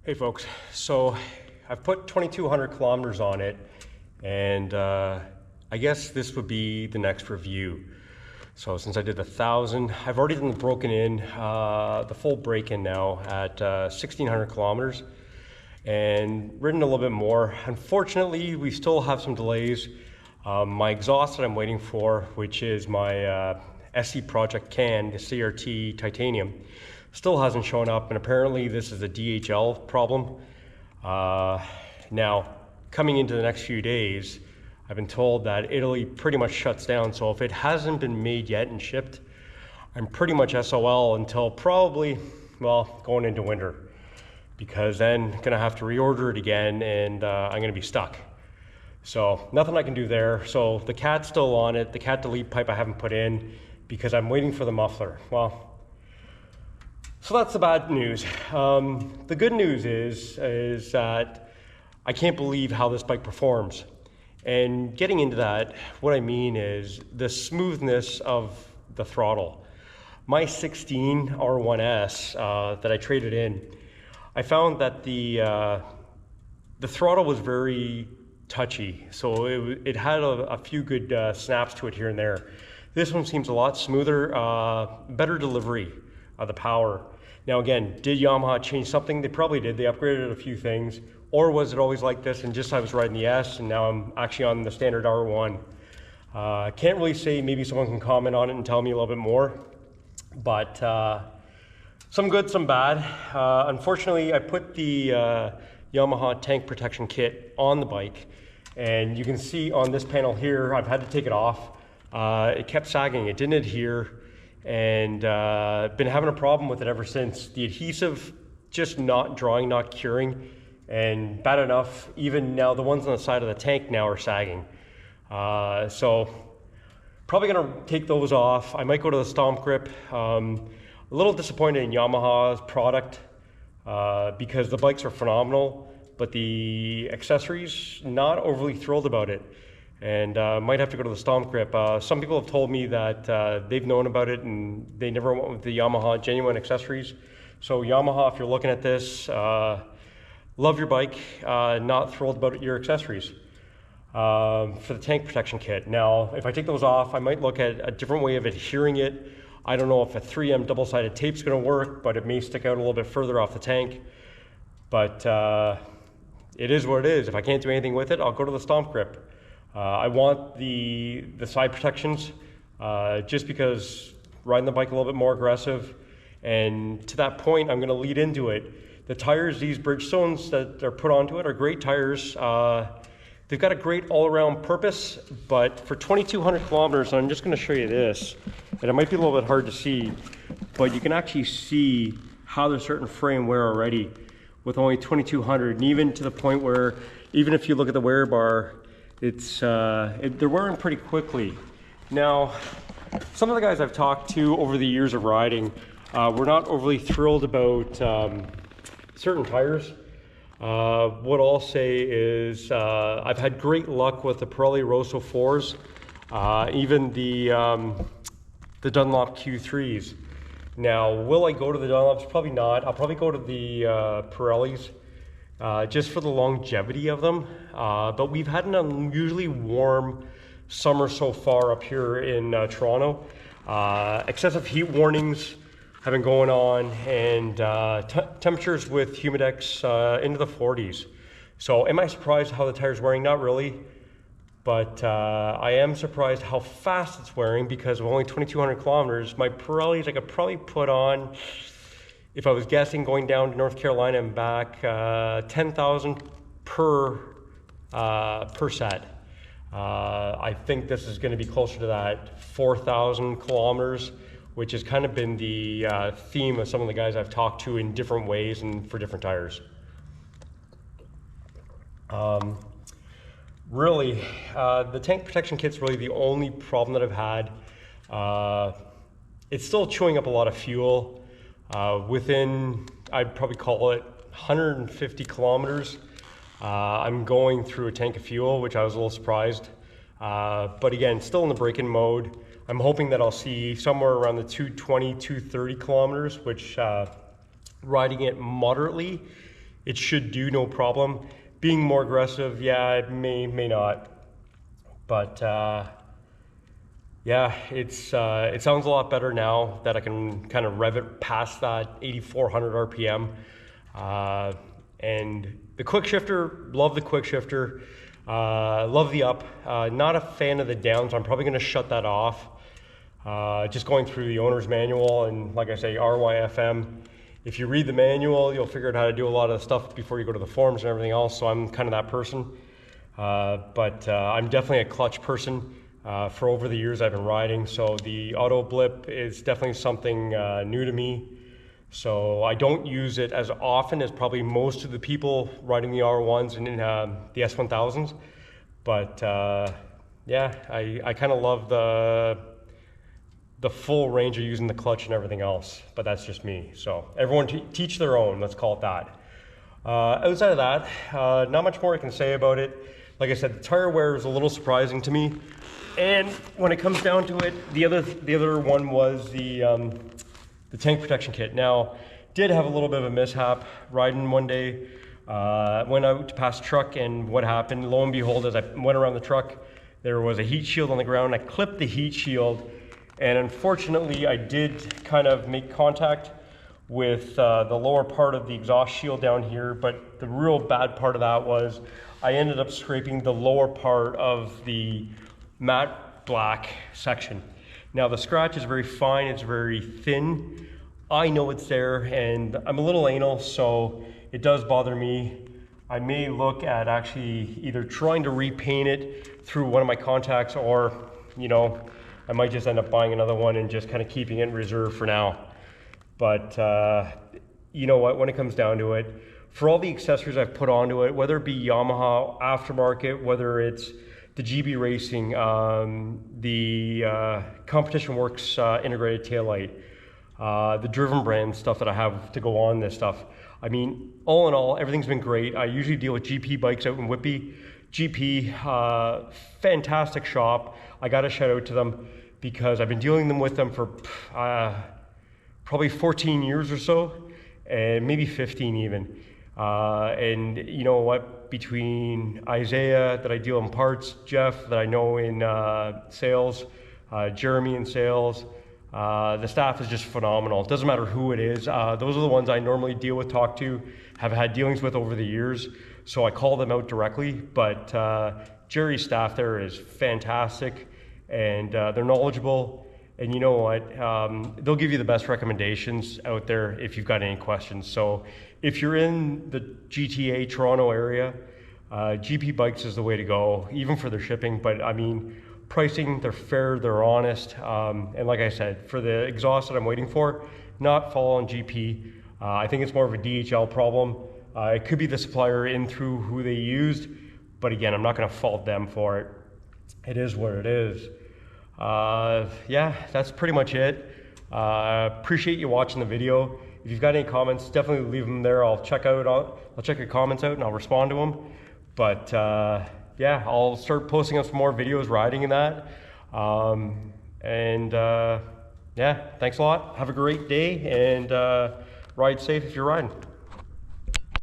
Hey folks, so I've put 2,200 kilometers on it, and I guess this would be the next review. So since I did the 1,000, I've already done the broken in, the full break-in now at 1,600 kilometers, and ridden a little bit more. Unfortunately, we still have some delays. My exhaust that I'm waiting for, which is my SE Project can, the CRT titanium, still hasn't shown up, and apparently this is a DHL problem. Now, coming into the next few days, I've been told that Italy pretty much shuts down, so if it hasn't been made yet and shipped, I'm pretty much SOL until probably, well, going into winter, because then I'm gonna have to reorder it again, and I'm gonna be stuck. So nothing I can do there. So the cat's still on it. The cat delete pipe I haven't put in because I'm waiting for the muffler. Well, so that's the bad news. The good news is that I can't believe how this bike performs. And getting into that, what I mean is the smoothness of the throttle. My 16 R1S that I traded in, I found that the throttle was very touchy. So it had a few good snaps to it here and there. This one seems a lot smoother, better delivery of the power. Now again, did Yamaha change something? They probably did. They upgraded a few things. Or was it always like this and just I was riding the S and now I'm actually on the standard R1? Can't really say. Maybe someone can comment on it and tell me a little bit more. But some good, some bad. Unfortunately, I put the Yamaha tank protection kit on the bike, and you can see on this panel here, I've had to take it off. It kept sagging, it didn't adhere, and been having a problem with it ever since. The adhesive just not drawing, not curing, and bad enough, even now the ones on the side of the tank now are sagging. So probably gonna take those off. I might go to the Stomp Grip. A little disappointed in Yamaha's product because the bikes are phenomenal, but the accessories, not overly thrilled about it. And might have to go to the Stomp Grip. Some people have told me that they've known about it and they never went with the Yamaha genuine accessories. So Yamaha, if you're looking at this, love your bike, not thrilled about your accessories for the tank protection kit. Now, if I take those off, I might look at a different way of adhering it. I don't know if a 3M double-sided tape is going to work, but it may stick out a little bit further off the tank. But it is what it is. If I can't do anything with it, I'll go to the Stomp Grip. I want the side protections just because riding the bike a little bit more aggressive, and to that point I'm going to lead into it. The tires, these Bridgestones that are put onto it are great tires. They've got a great all-around purpose, but for 2,200 kilometers, I'm just going to show you this, and it might be a little bit hard to see, but you can actually see how there's certain frame wear already with only 2,200, and even to the point where even if you look at the wear bar, they're wearing pretty quickly. Now, some of the guys I've talked to over the years of riding were not overly thrilled about certain tires. What I'll say is I've had great luck with the Pirelli Rosso 4s, even the Dunlop Q3s. Now, will I go to the Dunlops? Probably not. I'll probably go to the Pirellis. Just for the longevity of them, but we've had an unusually warm summer so far up here in Toronto. Excessive heat warnings have been going on, and temperatures with humidex into the 40s. So am I surprised how the tire's wearing? Not really, but I am surprised how fast it's wearing because of only 2,200 kilometers. My Pirellis I could probably put on, if I was guessing, going down to North Carolina and back, 10,000 per set. I think this is going to be closer to that 4,000 kilometers, which has kind of been the theme of some of the guys I've talked to in different ways and for different tires. Really, the tank protection kit's really the only problem that I've had. It's still chewing up a lot of fuel. Within, I'd probably call it 150 kilometers, I'm going through a tank of fuel, which I was a little surprised. But again, still in the break-in mode. I'm hoping that I'll see somewhere around the 220, 230 kilometers, which riding it moderately it should do no problem. Being more aggressive, yeah, it may not. But yeah, it sounds a lot better now that I can kind of rev it past that 8,400 RPM. And the quick shifter, love the quick shifter, love the up. Not a fan of the down, so I'm probably going to shut that off. Just going through the owner's manual, and like I say, RYFM. If you read the manual, you'll figure out how to do a lot of stuff before you go to the forums and everything else. So I'm kind of that person. But I'm definitely a clutch person. For over the years I've been riding, so the auto blip is definitely something new to me. So I don't use it as often as probably most of the people riding the R1s and the S1000s. But yeah, I kind of love the full range of using the clutch and everything else, but that's just me. So everyone teach their own, let's call it that. Outside of that, not much more I can say about it. Like I said, the tire wear is a little surprising to me. And when it comes down to it, the other one was the tank protection kit. Now, did have a little bit of a mishap riding one day. Went out to pass a truck, and what happened, lo and behold, as I went around the truck, there was a heat shield on the ground. I clipped the heat shield, and unfortunately I did kind of make contact with the lower part of the exhaust shield down here, but the real bad part of that was I ended up scraping the lower part of the matte black section. Now the scratch is very fine, it's very thin. I know it's there, and I'm a little anal, so it does bother me. I may look at actually either trying to repaint it through one of my contacts, or, you know, I might just end up buying another one and just kind of keeping it in reserve for now. But you know what, when it comes down to it, for all the accessories I've put onto it, whether it be Yamaha aftermarket, whether it's the GB Racing, the Competition Works integrated taillight, the Driven brand stuff that I have to go on this stuff. I mean, all in all, everything's been great. I usually deal with GP bikes out in Whitby. GP, fantastic shop. I got to shout out to them because I've been dealing with them for probably 14 years or so, and maybe 15 even. And you know what, between Isaiah that I deal in parts, Jeff that I know in sales, Jeremy in sales, the staff is just phenomenal. It doesn't matter who it is. Those are the ones I normally deal with, talk to, have had dealings with over the years. So I call them out directly, but Jerry's staff there is fantastic, and they're knowledgeable. And you know what, they'll give you the best recommendations out there if you've got any questions. So if you're in the GTA Toronto area, GP Bikes is the way to go, even for their shipping. But I mean, pricing, they're fair, they're honest. And like I said, for the exhaust that I'm waiting for, not fall on GP. I think it's more of a DHL problem. It could be the supplier in through who they used, but again, I'm not gonna fault them for it. It is what it is. Yeah, that's pretty much it. Appreciate you watching the video. If you've got any comments, definitely leave them there. I'll check your comments out and I'll respond to them. But yeah, I'll start posting up some more videos riding in that. Yeah, thanks a lot. Have a great day, and ride safe if you're riding.